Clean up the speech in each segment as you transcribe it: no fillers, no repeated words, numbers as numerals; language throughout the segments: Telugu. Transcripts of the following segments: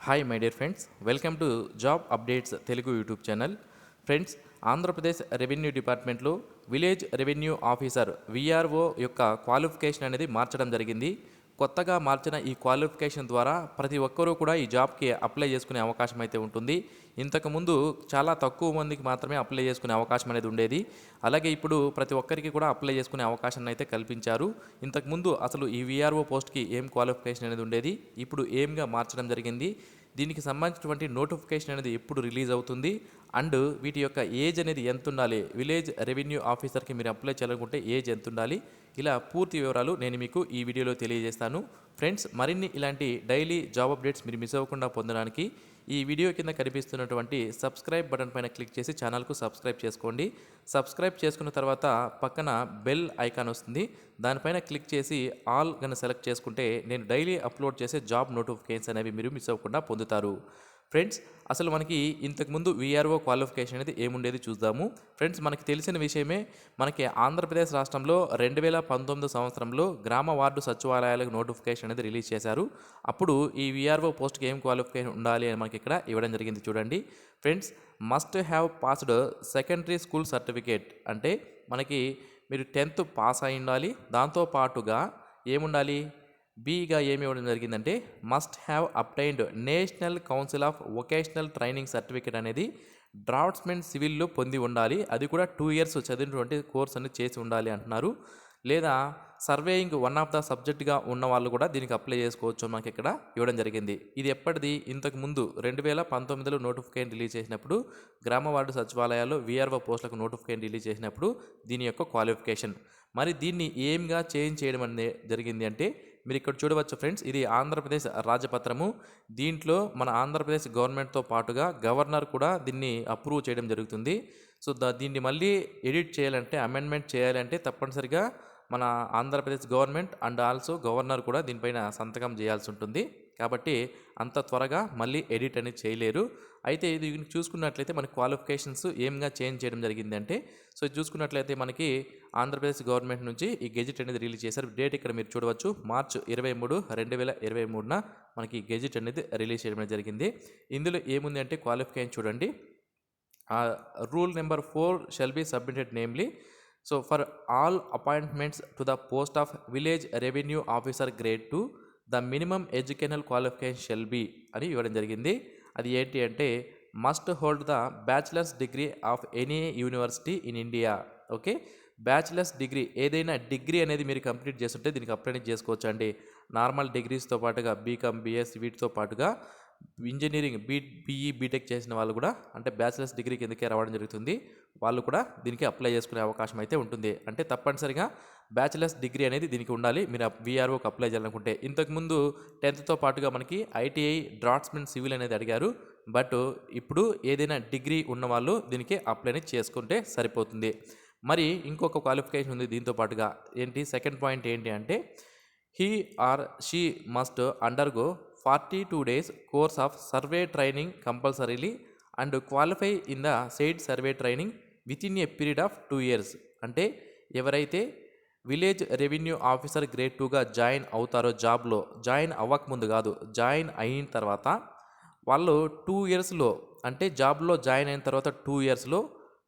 Hi my dear friends, welcome to job updates Telugu YouTube channel. Friends, Andhra Pradesh revenue డిపార్ట్మెంట్లో విలేజ్ రెవెన్యూ ఆఫీసర్ విఆర్ఓ యొక్క క్వాలిఫికేషన్ అనేది మార్చడం జరిగింది. కొత్తగా మార్చిన ఈ క్వాలిఫికేషన్ ద్వారా ప్రతి ఒక్కరూ కూడా ఈ జాబ్కి అప్లై చేసుకునే అవకాశం అయితే ఉంటుంది. ఇంతకుముందు చాలా తక్కువ మందికి మాత్రమే అప్లై చేసుకునే అవకాశం అనేది ఉండేది. అలాగే ఇప్పుడు ప్రతి ఒక్కరికి కూడా అప్లై చేసుకునే అవకాశాన్ని అయితే కల్పించారు. ఇంతకుముందు అసలు ఈ విఆర్ఓ పోస్ట్కి ఏం క్వాలిఫికేషన్ అనేది ఉండేది, ఇప్పుడు ఏంగా మార్చడం జరిగింది, దీనికి సంబంధించినటువంటి నోటిఫికేషన్ అనేది ఎప్పుడు రిలీజ్ అవుతుంది, అండ్ వీటి యొక్క ఏజ్ అనేది ఎంత ఉండాలి, విలేజ్ రెవెన్యూ ఆఫీసర్కి మీరు అప్లై చేయాలనుకుంటే ఏజ్ ఎంత ఉండాలి, ఇలా పూర్తి వివరాలు నేను మీకు ఈ వీడియోలో తెలియజేస్తాను. ఫ్రెండ్స్, మరిన్ని ఇలాంటి డైలీ జాబ్ అప్డేట్స్ మీరు మిస్ అవ్వకుండా పొందడానికి ఈ వీడియో కింద కనిపిస్తున్నటువంటి సబ్స్క్రైబ్ బటన్ పైన క్లిక్ చేసి ఛానల్కు సబ్స్క్రైబ్ చేసుకోండి. సబ్స్క్రైబ్ చేసుకున్న తర్వాత పక్కన బెల్ ఐకాన్ వస్తుంది, దానిపైన క్లిక్ చేసి ఆల్ గన సెలెక్ట్ చేసుకుంటే నేను డైలీ అప్లోడ్ చేసే జాబ్ నోటిఫికేషన్స్ అనేవి మీరు మిస్ అవ్వకుండా పొందుతారు. ఫ్రెండ్స్, అసలు మనకి ఇంతకుముందు విఆర్ఓ క్వాలిఫికేషన్ అనేది ఏముండేది చూద్దాము. ఫ్రెండ్స్, మనకి తెలిసిన విషయమే, మనకి ఆంధ్రప్రదేశ్ రాష్ట్రంలో 2019 సంవత్సరంలో గ్రామ వార్డు సచివాలయాలకు నోటిఫికేషన్ అనేది రిలీజ్ చేశారు. అప్పుడు ఈ విఆర్ఓ పోస్ట్కి ఏం క్వాలిఫికేషన్ ఉండాలి అని మనకి ఇక్కడ ఇవ్వడం జరిగింది. చూడండి friends, must have passed secondary school certificate అంటే మనకి మీరు 10th పాస్ అయి ఉండాలి. దాంతో పాటుగా ఏముండాలి, బీగా ఏమి ఇవ్వడం జరిగిందంటే must have obtained national council of vocational training certificate అనేది డ్రాఫ్ట్స్మెన్ సివిల్లో పొంది ఉండాలి. అది కూడా 2 years చదివినటువంటి కోర్స్ అనేది చేసి ఉండాలి అంటున్నారు. లేదా సర్వేయింగ్ వన్ ఆఫ్ ద సబ్జెక్ట్గా ఉన్న వాళ్ళు కూడా దీనికి అప్లై చేసుకోవచ్చు మనకి ఇక్కడ ఇవ్వడం జరిగింది. ఇది ఎప్పటిది, ఇంతకు ముందు 2019లో నోటిఫికేషన్ రిలీజ్ చేసినప్పుడు గ్రామ వార్డు సచివాలయాల్లో విఆర్ఓ పోస్టులకు నోటిఫికేషన్ రిలీజ్ చేసినప్పుడు దీని యొక్క క్వాలిఫికేషన్. మరి దీన్ని ఏంగా చేంజ్ చేయడం అనేది జరిగింది అంటే మీరు ఇక్కడ చూడవచ్చు ఫ్రెండ్స్, ఇది ఆంధ్రప్రదేశ్ రాజపత్రము. దీంట్లో మన ఆంధ్రప్రదేశ్ గవర్నమెంట్తో పాటుగా గవర్నర్ కూడా దీన్ని అప్రూవ్ చేయడం జరుగుతుంది. సో దీన్ని మళ్ళీ ఎడిట్ చేయాలంటే, అమెండ్మెంట్ చేయాలంటే తప్పనిసరిగా మన Andhra Pradesh government and also governor కూడా దీనిపైన సంతకం చేయాల్సి ఉంటుంది. కాబట్టి అంత త్వరగా మళ్ళీ ఎడిట్ అనేది చేయలేరు. అయితే ఇది చూసుకున్నట్లయితే మనకి క్వాలిఫికేషన్స్ ఏంగా చేంజ్ చేయడం జరిగిందంటే, సో చూసుకున్నట్లయితే మనకి ఆంధ్రప్రదేశ్ గవర్నమెంట్ నుంచి ఈ గెజిట్ అనేది రిలీజ్ చేశారు. డేట్ ఇక్కడ మీరు చూడవచ్చు, మార్చి 23, 2023 మనకి గెజిట్ అనేది రిలీజ్ చేయడం జరిగింది. ఇందులో ఏముంది అంటే క్వాలిఫికేషన్ చూడండి, rule number 4 shall be submitted namely. So for all appointments to the post of village revenue officer grade 2 the minimum educational qualification shall be అని ఇవ్వడం జరిగింది. అది ఏంటి అంటే must hold the bachelors degree of any university in India. Okay, bachelors degree ఏదైనా డిగ్రీ అనేది మీరు కంప్లీట్ చేస్తుంటే దీనికి అప్లై చేసుకోవచ్చు అండి. నార్మల్ డిగ్రీస్తో పాటుగా బీకామ్, బీఎస్ వీటితో పాటుగా ఇంజనీరింగ్ బీఈ, బీటెక్ చేసిన వాళ్ళు కూడా అంటే బ్యాచిలర్స్ డిగ్రీ కిందకే రావడం జరుగుతుంది. వాళ్ళు కూడా దీనికి అప్లై చేసుకునే అవకాశం అయితే ఉంటుంది. అంటే తప్పనిసరిగా బ్యాచిలర్స్ డిగ్రీ అనేది దీనికి ఉండాలి మీరు విఆర్ఓకి అప్లై చేయాలనుకుంటే. ఇంతకుముందు 10th పాటుగా మనకి ఐటీఐ, డ్రాఫ్ట్స్మెన్ సివిల్ అనేది అడిగారు. బట్ ఇప్పుడు ఏదైనా డిగ్రీ ఉన్న వాళ్ళు దీనికి అప్లై అనేది చేసుకుంటే సరిపోతుంది. మరి ఇంకొక క్వాలిఫికేషన్ ఉంది దీంతో పాటుగా. ఏంటి, సెకండ్ పాయింట్ ఏంటి అంటే he or she must undergo 42 days course of survey training compulsorily and qualify in the said survey training within a period of 2 years. అంటే ఎవరైతే విలేజ్ రెవెన్యూ ఆఫీసర్ గ్రేడ్ 2గా జాయిన్ అవుతారో, జాబ్లో జాయిన్ అవ్వకముందు కాదు, జాయిన్ అయిన తర్వాత వాళ్ళు 2 yearsలో అంటే జాబ్లో జాయిన్ అయిన తర్వాత 2 yearsలో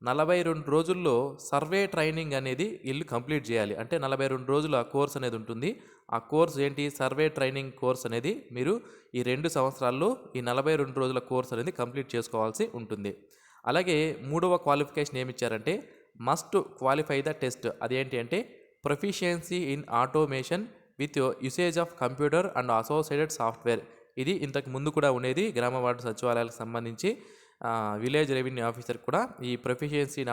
42 రోజుల్లో సర్వే ట్రైనింగ్ అనేది వీళ్ళు కంప్లీట్ చేయాలి. అంటే 42 రోజులు ఆ కోర్స్ అనేది ఉంటుంది. ఆ కోర్స్ ఏంటి, సర్వే ట్రైనింగ్ కోర్స్ అనేది మీరు ఈ 2 సంవత్సరాల్లో ఈ 42 రోజుల కోర్స్ అనేది కంప్లీట్ చేసుకోవాల్సి ఉంటుంది. అలాగే మూడవ క్వాలిఫికేషన్ ఏమి ఇచ్చారంటే మస్ట్ క్వాలిఫై ద టెస్ట్. అదేంటి అంటే proficiency in automation with usage of computer and associated software. ఇది ఇంతకు ముందు కూడా ఉండేది గ్రామ వార్డు సచివాలయాలకు సంబంధించి. విలేజ్ రెవెన్యూ ఆఫీసర్ కూడా ఈ ప్రొఫిషియన్సీ ఇన్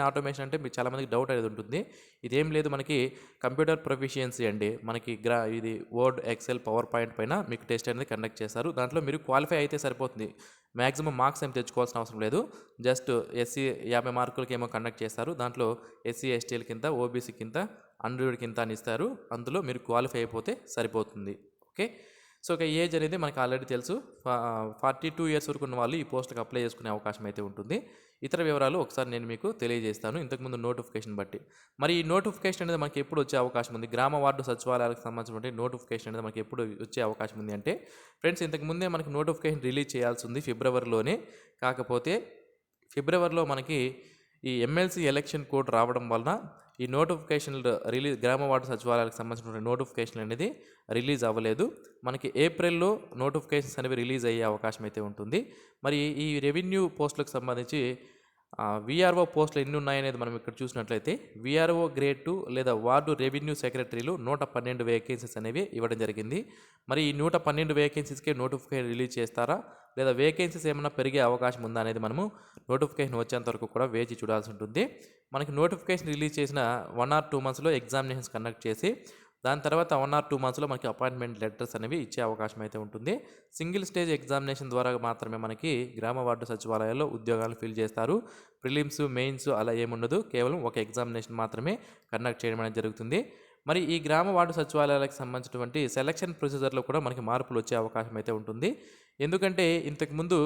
ఆటోమేషన్ అంటే మీకు చాలామందికి డౌట్ అనేది ఉంటుంది. ఇదేం లేదు, మనకి కంప్యూటర్ ప్రొఫిషియన్సీ అండి. మనకి ఇది వర్డ్, ఎక్సెల్, పవర్ పాయింట్ పైన మీకు టెస్ట్ అనేది కండక్ట్ చేస్తారు. దాంట్లో మీరు క్వాలిఫై అయితే సరిపోతుంది. మ్యాక్సిమం మార్క్స్ ఏం తెచ్చుకోవాల్సిన అవసరం లేదు. జస్ట్ ఎస్సీ 50 మార్కులకి ఏమో కండక్ట్ చేస్తారు. దాంట్లో ఎస్సీ, ఎస్టీల కింద, ఓబీసీ కింద, 100 కింద అని ఇస్తారు. అందులో మీరు క్వాలిఫై అయిపోతే సరిపోతుంది. ఓకే, సో ఇక ఏజ్ అనేది మనకు ఆల్రెడీ తెలుసు. 42 ఇయర్స్ వరకు ఉన్న వాళ్ళు ఈ పోస్ట్‌కి అప్లై చేసుకునే అవకాశం అయితే ఉంటుంది. ఇతర వివరాలు ఒకసారి నేను మీకు తెలియజేస్తాను ఇంతకుముందు నోటిఫికేషన్ బట్టి. మరి ఈ నోటిఫికేషన్ అనేది మనకి ఎప్పుడు వచ్చే అవకాశం ఉంది? గ్రామ వార్డు సచివాలయాలకు సంబంధించినటువంటి నోటిఫికేషన్ అనేది మనకి ఎప్పుడు వచ్చే అవకాశం ఉంది అంటే ఫ్రెండ్స్, ఇంతకుముందే మనకి నోటిఫికేషన్ రిలీజ్ చేయాల్సి ఉంది ఫిబ్రవరిలోనే. కాకపోతే ఫిబ్రవరిలో మనకి ఈ ఎమ్మెల్సీ ఎలక్షన్ కోడ్ రావడం వలన ఈ నోటిఫికేషన్లు గ్రామ వార్డు సచివాలయాలకు సంబంధించిన నోటిఫికేషన్ అనేది రిలీజ్ అవ్వలేదు. మనకి ఏప్రిల్లో నోటిఫికేషన్స్ అనేవి రిలీజ్ అయ్యే అవకాశం అయితే ఉంటుంది. మరి ఈ రెవెన్యూ పోస్టులకు సంబంధించి వీఆర్ఓ పోస్టులు ఎన్ని ఉన్నాయనేది మనం ఇక్కడ చూసినట్లయితే వీఆర్ఓ గ్రేడ్ 2 లేదా వార్డు రెవెన్యూ సెక్రటరీలు 112 వేకెన్సీస్ అనేవి ఇవ్వడం జరిగింది. మరి ఈ 112 వేకెన్సీస్కే నోటిఫికేషన్ రిలీజ్ చేస్తారా లేదా వేకెన్సీస్ ఏమైనా పెరిగే అవకాశం ఉందా అనేది మనము నోటిఫికేషన్ వచ్చేంత వరకు కూడా వేచి చూడాల్సి ఉంటుంది. మనకి నోటిఫికేషన్ రిలీజ్ చేసిన 1 or 2 మంత్స్లో ఎగ్జామినేషన్స్ కండక్ట్ చేసి దాని తర్వాత 1 or 2 మంత్స్లో మనకి అపాయింట్మెంట్ లెటర్స్ అనేవి ఇచ్చే అవకాశం అయితే ఉంటుంది. సింగిల్ స్టేజ్ ఎగ్జామినేషన్ ద్వారా మాత్రమే మనకి గ్రామ వార్డు సచివాలయాల్లో ఉద్యోగాలు ఫిల్ చేస్తారు. ప్రిలిమ్స్, మెయిన్స్ అలా ఏముండదు. కేవలం ఒక ఎగ్జామినేషన్ మాత్రమే కండక్ట్ చేయడం అనేది జరుగుతుంది. మరి ఈ గ్రామ వార్డు సచివాలయాలకు సంబంధించినటువంటి సెలక్షన్ ప్రొసీజర్లో కూడా మనకి మార్పులు వచ్చే అవకాశం అయితే ఉంటుంది. ఎందుకంటే ఇంతకుముందు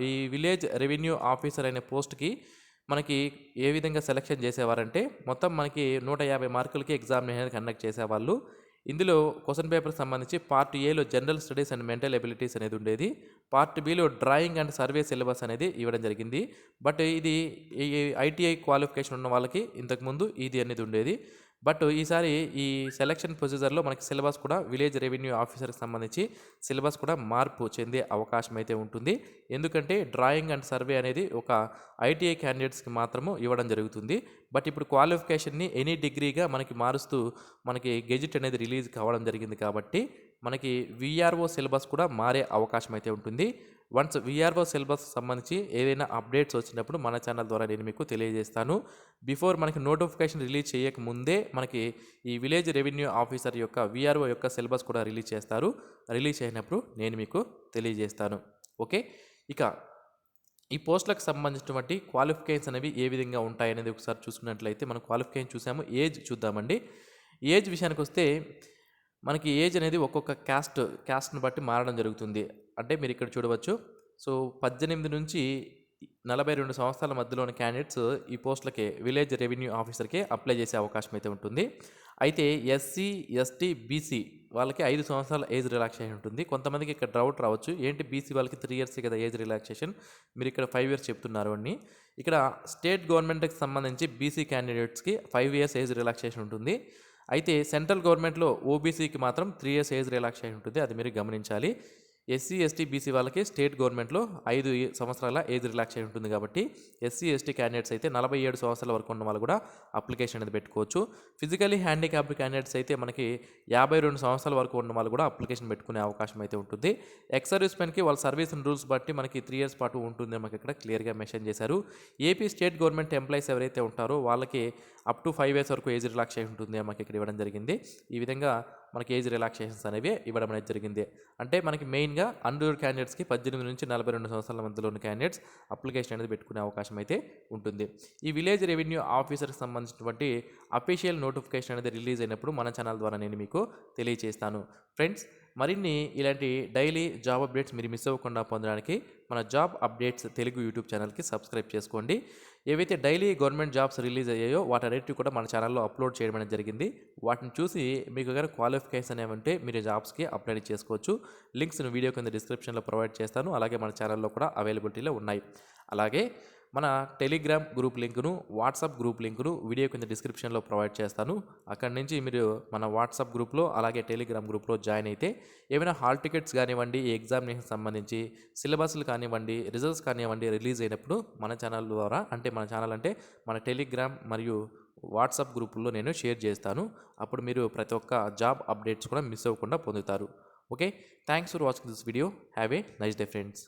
ఈ విలేజ్ రెవెన్యూ ఆఫీసర్ అనే పోస్ట్కి మనకి ఏ విధంగా సెలక్షన్ చేసేవారంటే మొత్తం మనకి 150 మార్కులకి ఎగ్జామినేషన్ కండక్ట్ చేసేవాళ్ళు. ఇందులో క్వశ్చన్ పేపర్కి సంబంధించి పార్ట్ ఏలో general studies and mental abilities అనేది ఉండేది. Part below drawing and survey syllabus అనేది ఇవ్వడం జరిగింది. బట్ ఇది ఐటీఐ క్వాలిఫికేషన్ ఉన్న వాళ్ళకి ఇంతకుముందు ఇది అనేది ఉండేది. బట్ ఈసారి ఈ సెలక్షన్ ప్రొసీజర్లో మనకి సిలబస్ కూడా విలేజ్ రెవెన్యూ ఆఫీసర్కి సంబంధించి సిలబస్ కూడా మార్పు చెందే అవకాశం అయితే ఉంటుంది. ఎందుకంటే డ్రాయింగ్ అండ్ సర్వే అనేది ఒక ఐటీఐ క్యాండిడేట్స్కి మాత్రము ఇవ్వడం జరుగుతుంది. బట్ ఇప్పుడు క్వాలిఫికేషన్ని ఎనీ డిగ్రీగా మనకి మారుస్తూ మనకి గెజిట్ అనేది రిలీజ్ కావడం జరిగింది కాబట్టి మనకి వీఆర్ఓ సిలబస్ కూడా మారే అవకాశం అయితే ఉంటుంది. వన్స్ వీఆర్ఓ సిలబస్ సంబంధించి ఏదైనా అప్డేట్స్ వచ్చినప్పుడు మన ఛానల్ ద్వారా నేను మీకు తెలియజేస్తాను. బిఫోర్ మనకి నోటిఫికేషన్ రిలీజ్ చేయక ముందే మనకి ఈ విలేజ్ రెవెన్యూ ఆఫీసర్ యొక్క వీఆర్ఓ యొక్క సిలబస్ కూడా రిలీజ్ చేస్తారు. రిలీజ్ అయినప్పుడు నేను మీకు తెలియజేస్తాను. ఓకే, ఇక ఈ పోస్టులకు సంబంధించినటువంటి క్వాలిఫికేషన్స్ అనేవి ఏ విధంగా ఉంటాయనేది ఒకసారి చూసుకున్నట్లయితే మనం క్వాలిఫికేషన్ చూసాము. ఏజ్ చూద్దామండి. ఏజ్ విషయానికి వస్తే మనకి ఏజ్ అనేది ఒక్కొక్క క్యాస్ట్ని బట్టి మారడం జరుగుతుంది. అంటే మీరు ఇక్కడ చూడవచ్చు. సో 18 నుంచి 42 సంవత్సరాల మధ్యలోని క్యాండిడేట్స్ ఈ పోస్టులకే విలేజ్ రెవెన్యూ ఆఫీసర్కే అప్లై చేసే అవకాశం అయితే ఉంటుంది. అయితే ఎస్సీ, ఎస్టీ, బీసీ వాళ్ళకి 5 సంవత్సరాల ఏజ్ రిలాక్సేషన్ ఉంటుంది. కొంతమందికి ఇక్కడ డౌట్ రావచ్చు, ఏంటి బీసీ వాళ్ళకి 3 years కదా ఏజ్ రిలాక్సేషన్, మీరు ఇక్కడ 5 years చెప్తున్నారు అని. ఇక్కడ స్టేట్ గవర్నమెంట్కి సంబంధించి బీసీ క్యాండిడేట్స్కి 5 years ఏజ్ రిలాక్సేషన్ ఉంటుంది. అయితే సెంట్రల్ గవర్నమెంట్లో ఓబీసీకి మాత్రం 3 years ఏజ్ రిలాక్సేషన్ ఉంటుంది. అది మీరు గమనించాలి. ఎస్సీ, ఎస్టీ, బీసీ వాళ్ళకి స్టేట్ గవర్నమెంట్లో 5 సంవత్సరాల ఏజ్ రిలాక్సేషన్ ఉంటుంది. కాబట్టి ఎస్సీ, ఎస్టీ క్యాండిడేట్స్ అయితే 47 సంవత్సరాల వరకు ఉన్న వాళ్ళు కూడా అప్లికేషన్ అనేది పెట్టుకోవచ్చు. ఫిజికలీ హ్యాండిక్యాప్డ్ క్యాండిడేట్స్ అయితే మనకి 52 సంవత్సరాల వరకు ఉన్న వాళ్ళు కూడా అప్లికేషన్ పెట్టుకునే అవకాశం అయితే ఉంటుంది. ఎక్స్ సర్వీస్ మెన్కి వాళ్ళ సర్వీస్ రూల్స్ బట్టి మనకి 3 years పాటు ఉంటుంది మనకి ఇక్కడ క్లియర్గా మెన్షన్ చేశారు. ఏపీ స్టేట్ గవర్నమెంట్ ఎంప్లాయీస్ ఎవరైతే ఉంటారో వాళ్ళకి అప్ టు 5 years వరకు ఏజ్ రిలాక్సేషన్ ఉంటుంది మనకి ఇక్కడ ఇవ్వడం జరిగింది. ఈ విధంగా మనకి ఏజ్ రిలాక్సేషన్స్ అనేవి ఇవ్వడం అనేది జరిగింది. అంటే మనకి మెయిన్గా అన్రూల్డ్ క్యాండిడేట్స్కి 18 నుంచి 42 సంవత్సరాల మధ్యలో ఉన్న క్యాండిడేట్స్ అప్లికేషన్ అనేది పెట్టుకునే అవకాశం అయితే ఉంటుంది. ఈ విలేజ్ రెవెన్యూ ఆఫీసర్కి సంబంధించినటువంటి అఫీషియల్ నోటిఫికేషన్ అనేది రిలీజ్ అయినప్పుడు మన ఛానల్ ద్వారా నేను మీకు తెలియజేస్తాను. ఫ్రెండ్స్, మరిన్ని ఇలాంటి డైలీ జాబ్ అప్డేట్స్ మీరు మిస్ అవ్వకుండా పొందడానికి మన జాబ్ అప్డేట్స్ తెలుగు యూట్యూబ్ ఛానల్కి సబ్స్క్రైబ్ చేసుకోండి. ఏవైతే డైలీ గవర్నమెంట్ జాబ్స్ రిలీజ్ అయ్యాయో వాటన్నిటిని కూడా మన ఛానల్లో అప్లోడ్ చేయడం అనేది జరిగింది. వాటిని చూసి మీకు కనుక క్వాలిఫికేషన్ ఏమంటే మీరు జాబ్స్కి అప్లై చేసుకోవచ్చు. లింక్స్ వీడియో కింద డిస్క్రిప్షన్లో ప్రొవైడ్ చేస్తాను. అలాగే మన ఛానల్లో కూడా అవైలబిలిటీలో ఉన్నాయి. అలాగే మన టెలిగ్రామ్ గ్రూప్ లింకును, వాట్సాప్ గ్రూప్ లింకును వీడియో కింద డిస్క్రిప్షన్లో ప్రొవైడ్ చేస్తాను. అక్కడి నుంచి మీరు మన వాట్సాప్ గ్రూప్లో అలాగే టెలిగ్రామ్ గ్రూప్లో జాయిన్ అయితే ఏమైనా హాల్ టికెట్స్ కానివ్వండి, ఈ ఎగ్జామినేషన్ సంబంధించి సిలబస్లు కానివ్వండి, రిజల్ట్స్ కానివ్వండి రిలీజ్ అయినప్పుడు మన ఛానల్ ద్వారా అంటే మన టెలిగ్రామ్ మరియు వాట్సాప్ గ్రూపుల్లో నేను షేర్ చేస్తాను. అప్పుడు మీరు ప్రతి ఒక్క జాబ్ అప్డేట్స్ కూడా మిస్ అవ్వకుండా పొందుతారు. Okay, thanks for watching this video. Have a nice day friends.